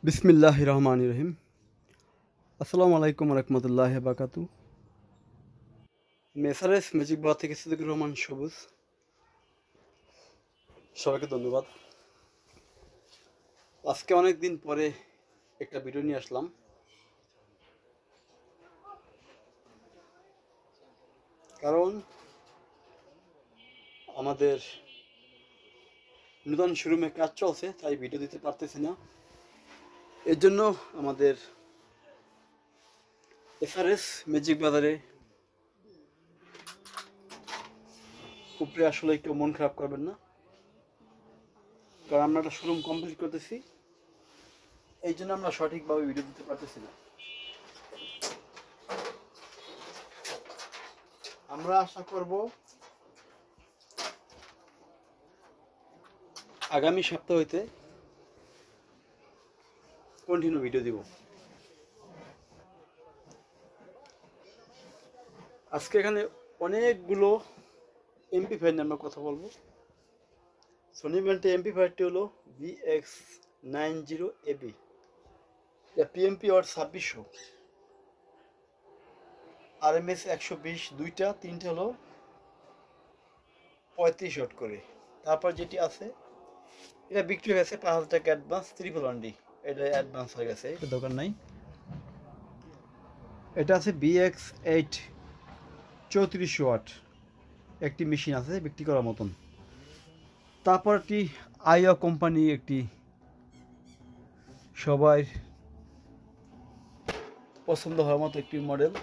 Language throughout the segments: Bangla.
বিসমিল্লাহির রহমানির রহিম। আসসালামু আলাইকুম রহমতুল্লাহি বারাকাতু। মেসারেস ম্যাজিক বার থেকে সিদ্দিকুর রহমান সবুজ, সবাইকে ধন্যবাদ। আজকে অনেক দিন পরে একটা ভিডিও নিয়ে আসলাম। কারণ আমাদের নতুন শোরুমে কাজ চলছে, তাই ভিডিও দিতে পারতেছি না। এর জন্য আমাদের এসআরএস ম্যাজিক বাজারে উপরে আসলে কেউ মন খারাপ করবেন না, কারণ আমরা একটা শোরুম কমপ্লিট করতেছি, এই জন্য আমরা সঠিকভাবে ভিডিও দিতে পারতেছি না। আমরা আশা করব আগামী সপ্তাহ হইতে কন্টিনিউ ভিডিও দিব। আজকে এখানে অনেকগুলো এমপি5 নিয়ে আমরা কথা বলবো। সোনি ব্র্যান্ডের এমপি5টি হলো VX90AB, পিএমপি ওয়াট 2600, RMS 120, দুইটা তিনটে হলো 35 ওয়াট করে। তারপর যেটি আছে এটা বিক্রি হয়েছে 5000 টাকা অ্যাডভান্স, 111D, এটা অ্যাডভান্স হয়ে গেছে, এটা দোকান নাই। এটা আছে BX8 3400 ওয়াট, একটি মেশিন আছে বিক্রি করার মতন। তারপর একটি আইও কোম্পানি, একটি সবাই পছন্দ হওয়ার মতো একটি মডেল,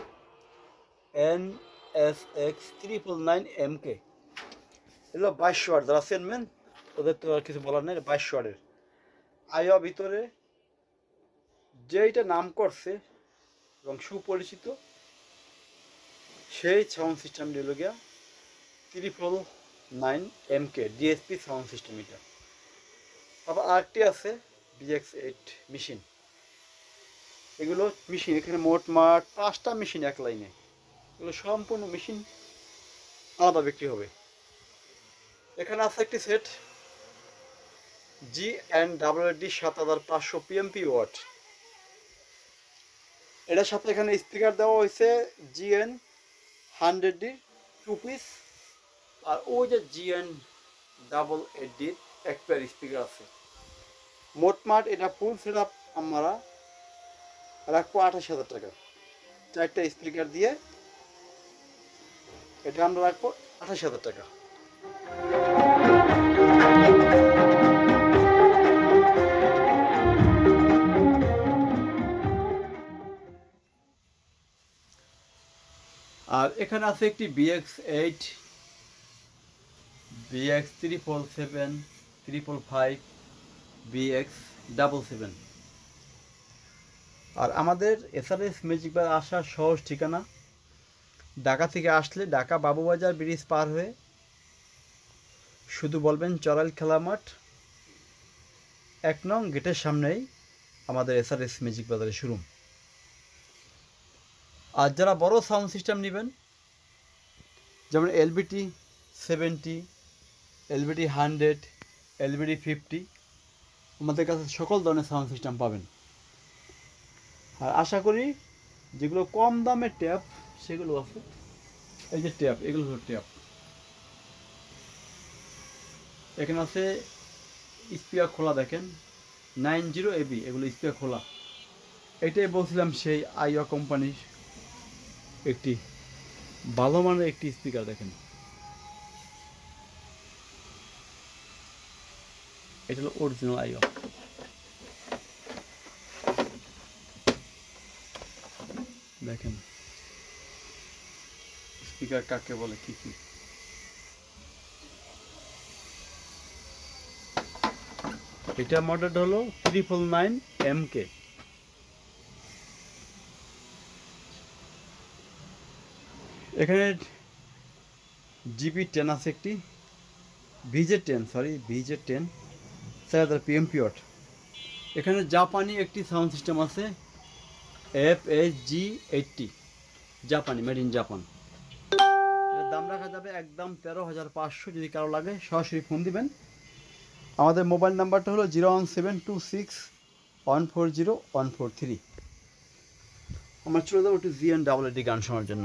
NSX 999MK। এগুলো 2200 ওয়াট, যারা চেনবেন ওদের তো আর কিছু বলার নেই। 2200 ওয়াটের আইও ভিতরে যেইটা নাম করছে এবং সুপরিচিত সেই সাউন্ড সিস্টেম দিল গিয়া 999MK DSP সাউন্ড সিস্টেম। এটা আবার আরেকটি আছে BX8 মেশিন। এগুলো মেশিন এখানে মোটমাট 5টা মেশিন এক লাইনে, এগুলো সম্পূর্ণ মেশিন আলাদা বিক্রি হবে। এখানে আছে একটি সেট GN-WD 7500 PMP ওয়াট। এটার সাথে এখানে স্পিকার দেওয়া হয়েছে GN-100D 2 পিস, আর ওই যে GN-888 এক পেয়ার স্পিকার আছে। মোটমাট এটা ফুল সেট আপ আমরা রাখবো 28,000 টাকা। 4টা স্পিকার দিয়ে এটা আমরা রাখবো 28,000 টাকা। আর এখানে আছে একটি BX8, BX777, 555, BX77। আর আমাদের এসআরএস ম্যাজিক বার আসার সহজ ঠিকানা, ঢাকা থেকে আসলে ঢাকা বাবুবাজার ব্রিজ পার হয়ে শুধু বলবেন চড়াইল খেলা মাঠ, 1 নং গেটের সামনেই আমাদের এসআরএস ম্যাজিক বাজারের শোরুম। আর যারা বড় সাউন্ড সিস্টেম নেবেন, যেমন LBT 70, LBT 100, LBT 50, আমাদের কাছে সকল ধরনের সাউন্ড সিস্টেম পাবেন। আর আশা করি যেগুলো কম দামের ট্যাপ সেগুলো আছে, এই যে ট্যাপ, এগুলো হলো ট্যাপ। এখানে আছে স্পিকার খোলা, দেখেন 90AB, এগুলো স্পিকার খোলা। এটাই বলছিলাম সেই আইও কোম্পানির একটি ভালো মানের একটি স্পিকার। দেখেন এটা হলো অরিজিনাল আইও। দেখেন স্পিকার কাকে বলে, কি কি। এটা মডেল হলো 999MK। এখানে GB10 আছে একটি, VJ10 4000 PMP ওয়াট। এখানে জাপানি একটি সাউন্ড সিস্টেম আছে FSG80, জাপানি, মেড ইন জাপান। এর দাম রাখা যাবে একদম 13,500। যদি কারো লাগে সরাসরি ফোন দিবেন। আমাদের মোবাইল নাম্বারটা হলো 01726 140143। আমরা চলে যাবো একটু জি এন্ড ডাবল এডি গান শোনার জন্য।